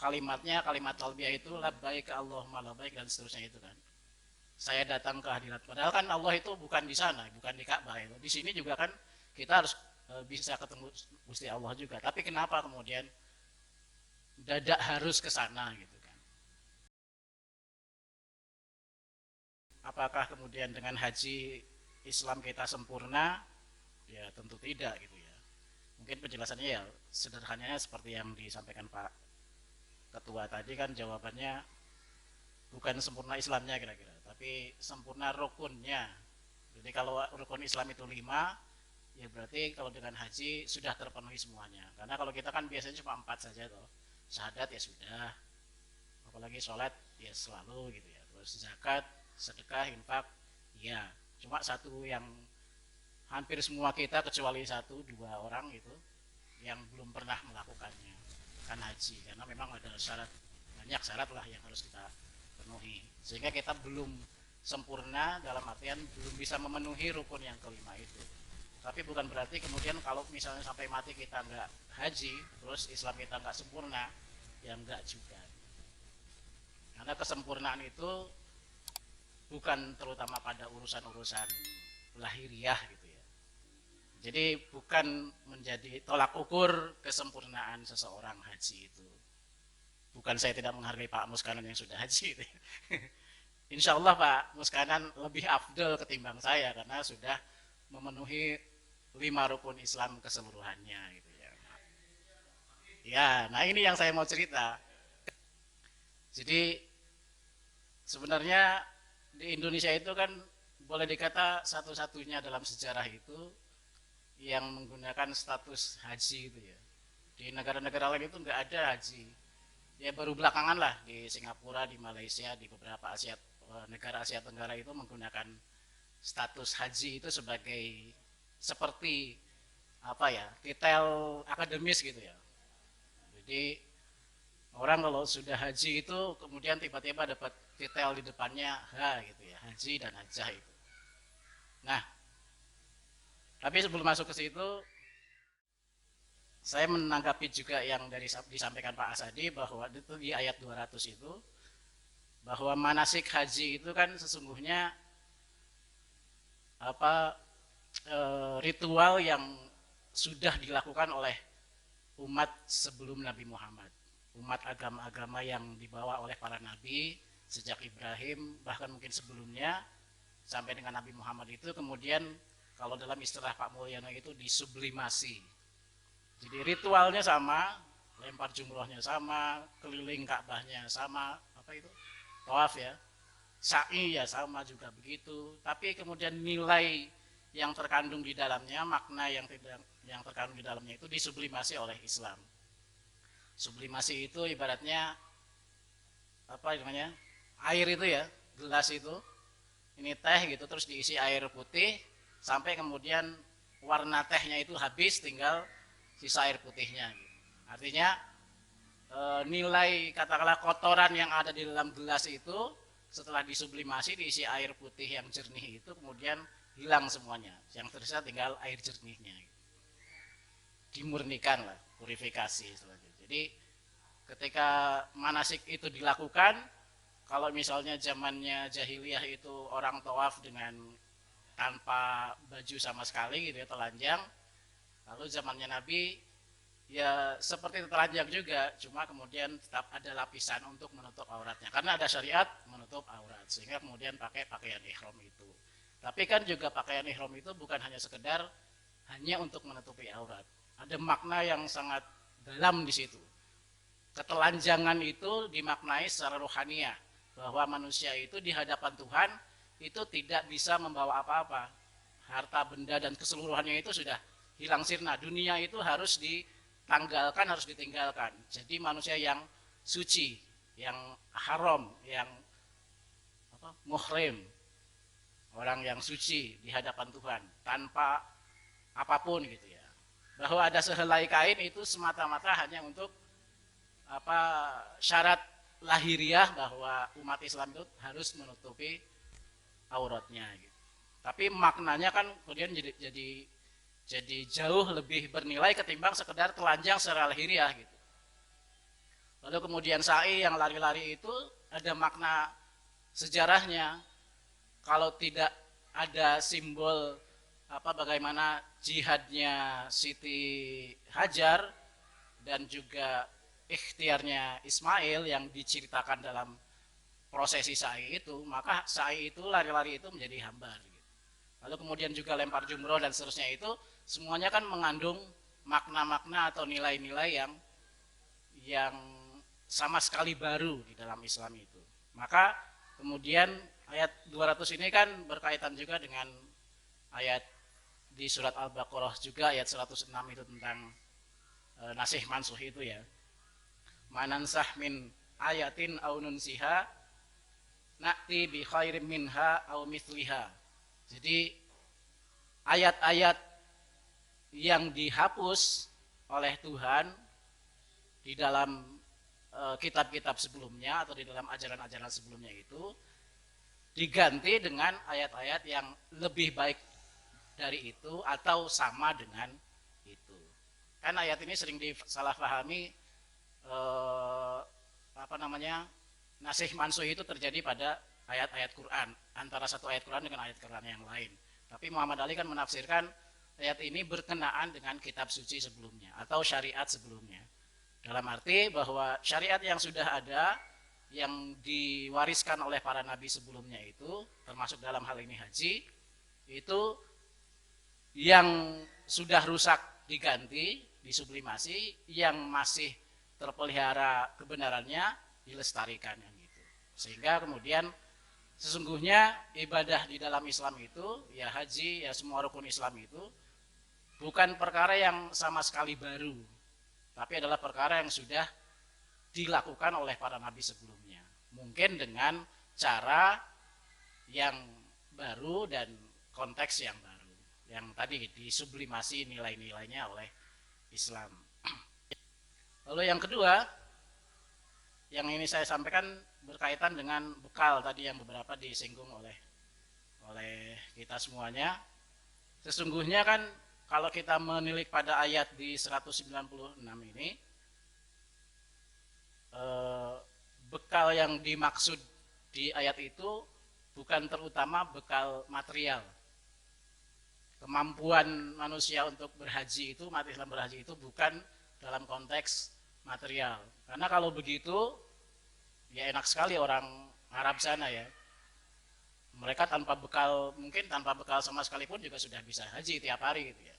kalimatnya, kalimat talbiyah itu labbaik Allahumma labbaik dan seterusnya itu kan. Saya datang ke hadirat. Padahal kan Allah itu bukan di sana, bukan di Ka'bah itu. Di sini juga kan kita harus bisa ketemu Gusti Allah juga. Tapi kenapa kemudian dadak harus ke sana gitu kan? Apakah kemudian dengan haji Islam kita sempurna? Ya tentu tidak gitu ya. Mungkin penjelasannya ya sederhananya seperti yang disampaikan Pak Ketua tadi kan jawabannya bukan sempurna Islamnya kira-kira, tapi sempurna rukunnya. Jadi kalau rukun Islam itu 5, ya berarti kalau dengan haji sudah terpenuhi semuanya. Karena kalau kita kan biasanya cuma 4 saja toh. Syahadat ya sudah, apalagi sholat ya selalu gitu ya. Terus zakat, sedekah, infak, ya cuma satu yang hampir semua kita kecuali 1-2 orang itu yang belum pernah melakukannya, kan haji. Karena memang ada syarat, banyak syarat lah yang harus kita penuhi, sehingga kita belum sempurna dalam artian belum bisa memenuhi rukun yang kelima itu. Tapi bukan berarti kemudian kalau misalnya sampai mati kita nggak haji, terus Islam kita nggak sempurna, ya nggak juga. Karena kesempurnaan itu bukan terutama pada urusan-urusan lahiriah gitu ya. Jadi bukan menjadi tolak ukur kesempurnaan seseorang haji itu. Bukan saya tidak menghargai Pak Muskanan yang sudah haji. Insya Allah Pak Muskanan lebih afdal ketimbang saya karena sudah memenuhi 5 rukun Islam keseluruhannya gitu ya. Ya, nah ini yang saya mau cerita. Jadi sebenarnya di Indonesia itu kan boleh dikata satu-satunya dalam sejarah itu yang menggunakan status haji itu ya. Di negara-negara lain itu nggak ada haji. Ya baru belakangan lah di Singapura, di Malaysia, di beberapa negara Asia Tenggara itu menggunakan status haji itu sebagai seperti apa ya, titel akademis gitu ya. Jadi orang kalau sudah haji itu kemudian tiba-tiba dapat titel di depannya H gitu ya, haji dan hajah itu. Nah, tapi sebelum masuk ke situ saya menanggapi juga yang dari disampaikan Pak Asadi bahwa itu di ayat 200 itu bahwa manasik haji itu kan sesungguhnya apa ritual yang sudah dilakukan oleh umat sebelum Nabi Muhammad, umat agama-agama yang dibawa oleh para nabi sejak Ibrahim bahkan mungkin sebelumnya sampai dengan Nabi Muhammad itu kemudian kalau dalam istilah Pak Mulyono itu disublimasi. Jadi ritualnya sama, lempar jumrohnya sama, keliling Ka'bahnya sama, apa itu? Tawaf ya. Sa'i ya sama juga begitu. Tapi kemudian nilai yang terkandung di dalamnya, makna yang terkandung di dalamnya itu disublimasi oleh Islam. Sublimasi itu ibaratnya apa namanya? Air itu ya, gelas itu. Ini teh gitu terus diisi air putih sampai kemudian warna tehnya itu habis tinggal sisa air putihnya gitu. Artinya nilai katakanlah kotoran yang ada di dalam gelas itu setelah disublimasi diisi air putih yang jernih itu kemudian hilang semuanya, yang tersisa tinggal air jernihnya gitu. Dimurnikan lah, purifikasi selanjutnya. Jadi ketika manasik itu dilakukan, kalau misalnya zamannya jahiliyah itu orang tawaf dengan tanpa baju sama sekali gitu ya, telanjang. Lalu zamannya Nabi ya seperti telanjang juga, cuma kemudian tetap ada lapisan untuk menutup auratnya karena ada syariat menutup aurat, sehingga kemudian pakai pakaian ihram itu. Tapi kan juga pakaian ihram itu bukan hanya sekedar hanya untuk menutupi aurat, ada makna yang sangat dalam di situ. Ketelanjangan itu dimaknai secara rohaniah bahwa manusia itu di hadapan Tuhan itu tidak bisa membawa apa-apa, harta benda dan keseluruhannya itu sudah hilang sirna. Dunia itu harus ditanggalkan, harus ditinggalkan. Jadi manusia yang suci, yang haram, yang muhrim, orang yang suci di hadapan Tuhan tanpa apapun gitu ya. Bahwa ada sehelai kain itu semata-mata hanya untuk syarat lahiriah bahwa umat Islam itu harus menutupi auratnya gitu. Tapi maknanya kan kemudian jadi jauh lebih bernilai ketimbang sekedar telanjang secara lahiriah gitu. Lalu kemudian sa'i yang lari-lari itu ada makna sejarahnya. Kalau tidak ada simbol bagaimana jihadnya Siti Hajar dan juga ikhtiarnya Ismail yang diceritakan dalam prosesi sa'i itu, maka sa'i itu lari-lari itu menjadi hambar. Lalu kemudian juga lempar jumroh dan seterusnya itu semuanya kan mengandung makna-makna atau nilai-nilai yang sama sekali baru di dalam Islam itu. Maka kemudian ayat 200 ini kan berkaitan juga dengan ayat di surat Al-Baqarah juga ayat 106 itu tentang nasih mansuh itu ya. Manansah min ayatin au nunsiha na'ti bi khairim minha au mithliha. Jadi ayat-ayat yang dihapus oleh Tuhan di dalam kitab-kitab sebelumnya atau di dalam ajaran-ajaran sebelumnya itu diganti dengan ayat-ayat yang lebih baik dari itu atau sama dengan itu. Kan ayat ini sering disalahpahami nasih mansuh itu terjadi pada ayat-ayat Quran, antara satu ayat Quran dengan ayat Quran yang lain. Tapi Muhammad Ali kan menafsirkan ayat ini berkenaan dengan kitab suci sebelumnya atau syariat sebelumnya. Dalam arti bahwa syariat yang sudah ada, yang diwariskan oleh para nabi sebelumnya itu, termasuk dalam hal ini haji, itu yang sudah rusak diganti, disublimasi, yang masih terpelihara kebenarannya dilestarikan gitu. Sehingga kemudian sesungguhnya ibadah di dalam Islam itu, ya haji, ya semua rukun Islam itu bukan perkara yang sama sekali baru, tapi adalah perkara yang sudah dilakukan oleh para nabi sebelumnya. Mungkin dengan cara yang baru dan konteks yang baru, yang tadi disublimasi nilai-nilainya oleh Islam. Lalu yang kedua, yang ini saya sampaikan berkaitan dengan bekal tadi yang beberapa disinggung oleh kita semuanya. Sesungguhnya kan kalau kita menilik pada ayat di 196 ini, bekal yang dimaksud di ayat itu bukan terutama bekal material. Kemampuan manusia untuk berhaji itu, umat Islam berhaji itu bukan dalam konteks material. Karena kalau begitu, ya enak sekali orang Arab sana ya. Mereka tanpa bekal, mungkin tanpa bekal sama sekali pun juga sudah bisa haji tiap hari gitu ya.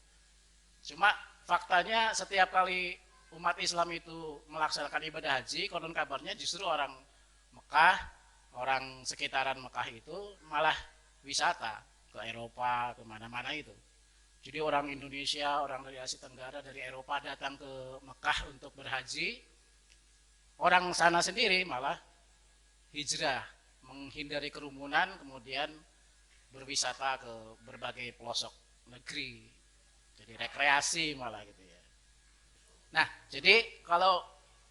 Cuma faktanya setiap kali umat Islam itu melaksanakan ibadah haji, konon kabarnya justru orang Mekah, orang sekitaran Mekah itu malah wisata ke Eropa, kemana-mana itu. Jadi orang Indonesia, orang dari Asia Tenggara, dari Eropa datang ke Mekah untuk berhaji. Orang sana sendiri malah hijrah, menghindari kerumunan, kemudian berwisata ke berbagai pelosok negeri. Jadi rekreasi malah gitu ya. Nah, jadi kalau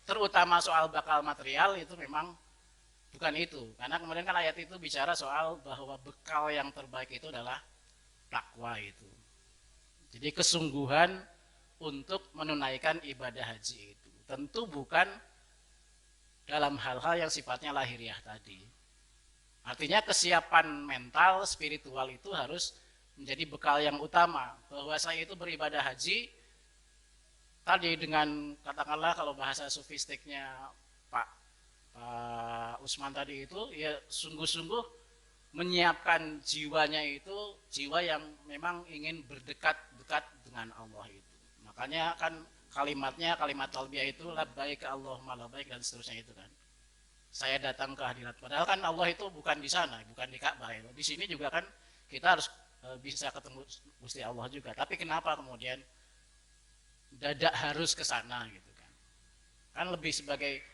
terutama soal bakal material itu memang bukan itu. Karena kemudian kan ayat itu bicara soal bahwa bekal yang terbaik itu adalah takwa itu. Jadi kesungguhan untuk menunaikan ibadah haji itu. Tentu bukan dalam hal-hal yang sifatnya lahiriah tadi. Artinya kesiapan mental, spiritual itu harus menjadi bekal yang utama. Bahwa saya itu beribadah haji, tadi dengan katakanlah kalau bahasa sofistiknya Pak Usman tadi itu, ya sungguh-sungguh menyiapkan jiwanya itu, jiwa yang memang ingin berdekat-dekat dengan Allah itu. Makanya kan kalimatnya, kalimat talbiyah itu labbaik Allahumma labbaik dan seterusnya itu kan. Saya datang ke hadirat. Padahal kan Allah itu bukan di sana, bukan di Ka'bah. Di sini juga kan kita harus bisa ketemu Gusti Allah juga. Tapi kenapa kemudian dadak harus ke sana gitu kan? Kan lebih sebagai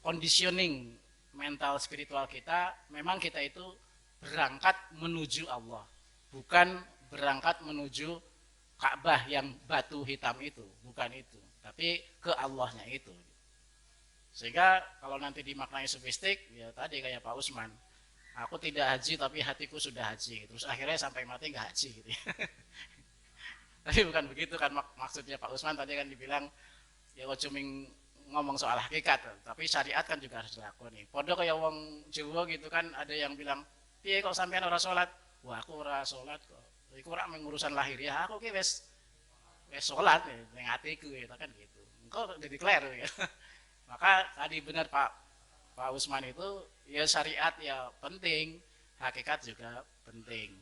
conditioning mental spiritual kita. Memang kita itu berangkat menuju Allah, bukan berangkat menuju Ka'bah yang batu hitam itu, bukan itu, tapi ke Allahnya itu. Sehingga kalau nanti dimaknai sofistik, ya tadi kayak Pak Usman, aku tidak haji tapi hatiku sudah haji, terus akhirnya sampai mati nggak haji gitu ya. Tapi bukan begitu kan maksudnya Pak Usman tadi kan dibilang ya ojoming ngomong soal hakikat, tapi syariat kan juga harus dilakoni. Podo kayak wong Jawa gitu kan, ada yang bilang, piye kok sampean ora salat? Wah, aku ora salat kok. Iku ora mengurusan lahir ya, aku ki wis salat ning atiku gitu kan gitu. Engko jadi clear ya. Maka tadi benar Pak Usman itu ya syariat ya penting, hakikat juga penting.